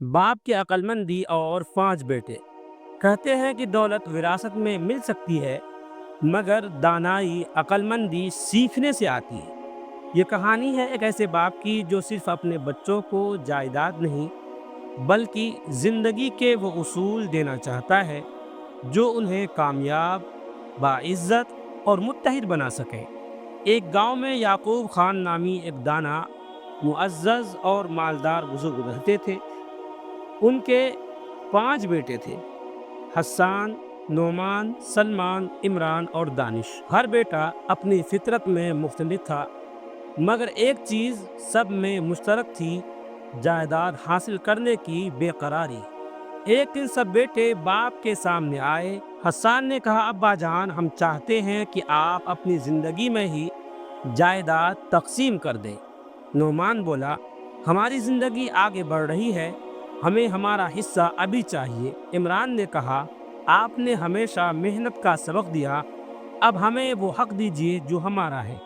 باپ کی عقلمندی اور 5 بیٹے کہتے ہیں کہ دولت وراثت میں مل سکتی ہے، مگر دانائی عقلمندی سیکھنے سے آتی ہے۔ یہ کہانی ہے ایک ایسے باپ کی جو صرف اپنے بچوں کو جائیداد نہیں بلکہ زندگی کے وہ اصول دینا چاہتا ہے جو انہیں کامیاب، باعزت اور متحد بنا سکے۔ ایک گاؤں میں یعقوب خان نامی ایک دانا، معزز اور مالدار بزرگ رہتے تھے۔ ان کے 5 بیٹے تھے: حسان، نعمان، سلمان، عمران اور دانش۔ ہر بیٹا اپنی فطرت میں مختلف تھا، مگر ایک چیز سب میں مشترک تھی: جائیداد حاصل کرنے کی بے قراری۔ ایک دن سب بیٹے باپ کے سامنے آئے۔ حسان نے کہا، ابا جان، ہم چاہتے ہیں کہ آپ اپنی زندگی میں ہی جائیداد تقسیم کر دیں۔ نعمان بولا، ہماری زندگی آگے بڑھ رہی ہے، ہمیں ہمارا حصہ ابھی چاہیے۔ عمران نے کہا، آپ نے ہمیشہ محنت کا سبق دیا، اب ہمیں وہ حق دیجیے جو ہمارا ہے۔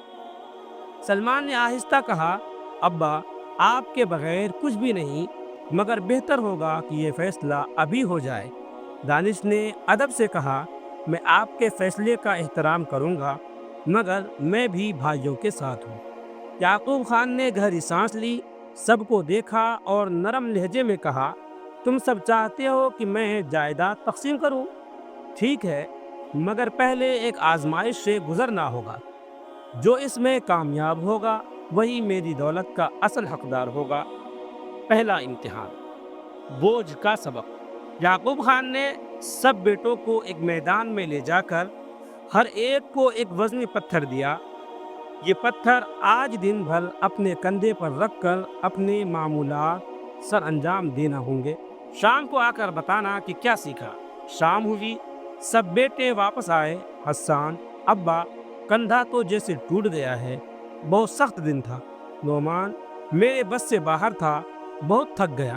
سلمان نے آہستہ کہا، ابا، آپ کے بغیر کچھ بھی نہیں، مگر بہتر ہوگا کہ یہ فیصلہ ابھی ہو جائے۔ دانش نے ادب سے کہا، میں آپ کے فیصلے کا احترام کروں گا، مگر میں بھی بھائیوں کے ساتھ ہوں۔ یعقوب خان نے گہری سانس لی، سب کو دیکھا اور نرم لہجے میں کہا، تم سب چاہتے ہو کہ میں جائیداد تقسیم کروں؟ ٹھیک ہے، مگر پہلے ایک آزمائش سے گزرنا ہوگا۔ جو اس میں کامیاب ہوگا وہی میری دولت کا اصل حقدار ہوگا۔ پہلا امتحان: بوجھ کا سبق۔ یعقوب خان نے سب بیٹوں کو ایک میدان میں لے جا کر ہر ایک کو ایک وزنی پتھر دیا۔ یہ پتھر آج دن بھر اپنے کندھے پر رکھ کر اپنے معمولات سر انجام دینا ہوں گے۔ شام کو آ کر بتانا کہ کیا سیکھا۔ شام ہوئی، سب بیٹے واپس آئے۔ حسان، ابا، کندھا تو جیسے ٹوٹ گیا ہے، بہت سخت دن تھا۔ نعمان، میرے بس سے باہر تھا، بہت تھک گیا۔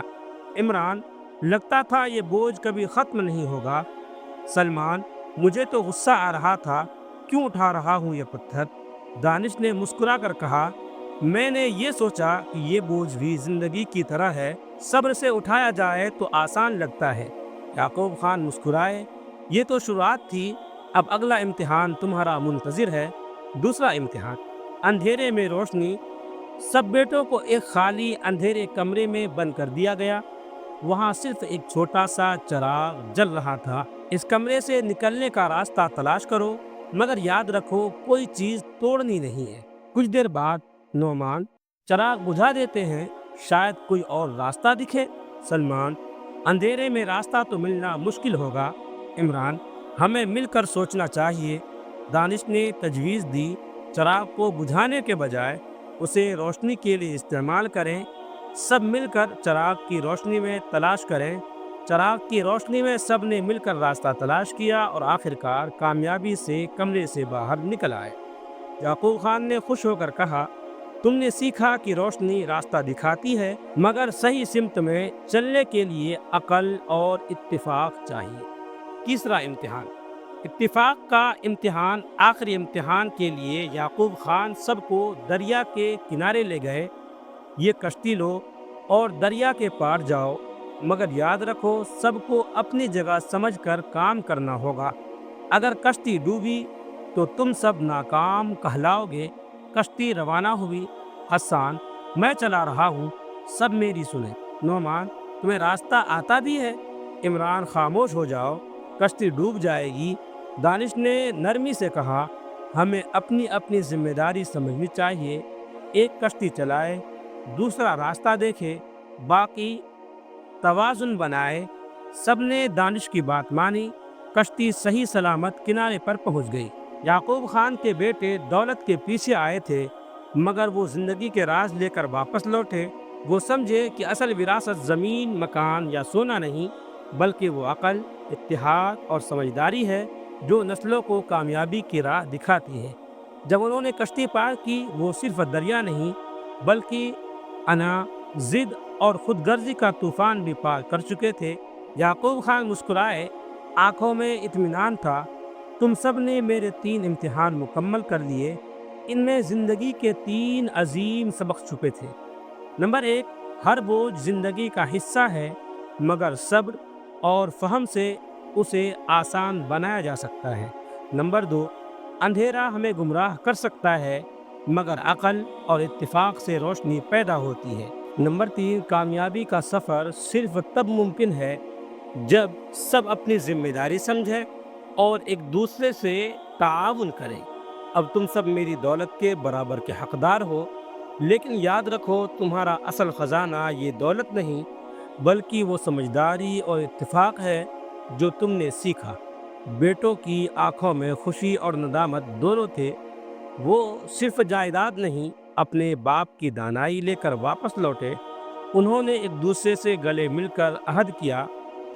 عمران، لگتا تھا یہ بوجھ کبھی ختم نہیں ہوگا۔ سلمان، مجھے تو غصہ آ رہا تھا، کیوں اٹھا رہا ہوں یہ پتھر۔ دانش نے مسکرا کر کہا، میں نے یہ سوچا کہ یہ بوجھ بھی زندگی کی طرح ہے، صبر سے اٹھایا جائے تو آسان لگتا ہے۔ یعقوب خان مسکرائے، یہ تو شروعات تھی، اب اگلا امتحان تمہارا منتظر ہے۔ دوسرا امتحان: اندھیرے میں روشنی۔ سب بیٹوں کو ایک خالی اندھیرے کمرے میں بند کر دیا گیا۔ وہاں صرف ایک چھوٹا سا چراغ جل رہا تھا۔ اس کمرے سے نکلنے کا راستہ تلاش کرو، مگر یاد رکھو کوئی چیز توڑنی نہیں ہے۔ کچھ دیر بعد نعمان، چراغ بجھا دیتے ہیں، شاید کوئی اور راستہ دکھے۔ سلمان، اندھیرے میں راستہ تو ملنا مشکل ہوگا۔ عمران، ہمیں مل کر سوچنا چاہیے۔ دانش نے تجویز دی، چراغ کو بجھانے کے بجائے اسے روشنی کے لیے استعمال کریں۔ سب مل کر چراغ کی روشنی میں تلاش کریں۔ چراغ کی روشنی میں سب نے مل کر راستہ تلاش کیا اور آخرکار کامیابی سے کمرے سے باہر نکل آئے۔ یعقوب خان نے خوش ہو کر کہا، تم نے سیکھا کہ روشنی راستہ دکھاتی ہے، مگر صحیح سمت میں چلنے کے لیے عقل اور اتفاق چاہیے۔ تیسرا امتحان: اتفاق کا امتحان۔ آخری امتحان کے لیے یعقوب خان سب کو دریا کے کنارے لے گئے۔ یہ کشتی لو اور دریا کے پار جاؤ، مگر یاد رکھو سب کو اپنی جگہ سمجھ کر کام کرنا ہوگا۔ اگر کشتی ڈوبی تو تم سب ناکام کہلاؤ گے۔ کشتی روانہ ہوئی۔ حسان، میں چلا رہا ہوں، سب میری سنیں۔ نعمان، تمہیں راستہ آتا بھی ہے؟ عمران، خاموش ہو جاؤ، کشتی ڈوب جائے گی۔ دانش نے نرمی سے کہا، ہمیں اپنی اپنی ذمہ داری سمجھنی چاہیے۔ ایک کشتی چلائے، دوسرا راستہ دیکھے، باقی توازن بنائے۔ سب نے دانش کی بات مانی۔ کشتی صحیح سلامت کنارے پر پہنچ گئی۔ یعقوب خان کے بیٹے دولت کے پیچھے آئے تھے، مگر وہ زندگی کے راز لے کر واپس لوٹے۔ وہ سمجھے کہ اصل وراثت زمین، مکان یا سونا نہیں، بلکہ وہ عقل، اتحاد اور سمجھداری ہے جو نسلوں کو کامیابی کی راہ دکھاتی ہے۔ جب انہوں نے کشتی پار کی، وہ صرف دریا نہیں بلکہ انا، ضد اور خود غرضی کا طوفان بھی پار کر چکے تھے۔ یعقوب خان مسکرائے، آنکھوں میں اطمینان تھا، تم سب نے میرے 3 امتحان مکمل کر لیے۔ ان میں زندگی کے 3 عظیم سبق چھپے تھے۔ نمبر 1، ہر بوجھ زندگی کا حصہ ہے، مگر صبر اور فہم سے اسے آسان بنایا جا سکتا ہے۔ نمبر 2، اندھیرا ہمیں گمراہ کر سکتا ہے مگر عقل اور اتفاق سے روشنی پیدا ہوتی ہے۔ نمبر 3، کامیابی کا سفر صرف تب ممکن ہے جب سب اپنی ذمہ داری سمجھیں اور ایک دوسرے سے تعاون کریں۔ اب تم سب میری دولت کے برابر کے حقدار ہو، لیکن یاد رکھو تمہارا اصل خزانہ یہ دولت نہیں بلکہ وہ سمجھداری اور اتفاق ہے جو تم نے سیکھا۔ بیٹوں کی آنکھوں میں خوشی اور ندامت دونوں تھے۔ وہ صرف جائیداد نہیں، اپنے باپ کی دانائی لے کر واپس لوٹے۔ انہوں نے ایک دوسرے سے گلے مل کر عہد کیا،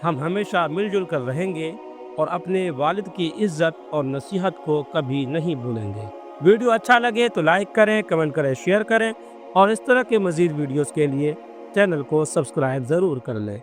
ہم ہمیشہ مل جل کر رہیں گے اور اپنے والد کی عزت اور نصیحت کو کبھی نہیں بھولیں گے۔ ویڈیو اچھا لگے تو لائک کریں، کمنٹ کریں، شیئر کریں اور اس طرح کے مزید ویڈیوز کے لیے چینل کو سبسکرائب ضرور کر لیں۔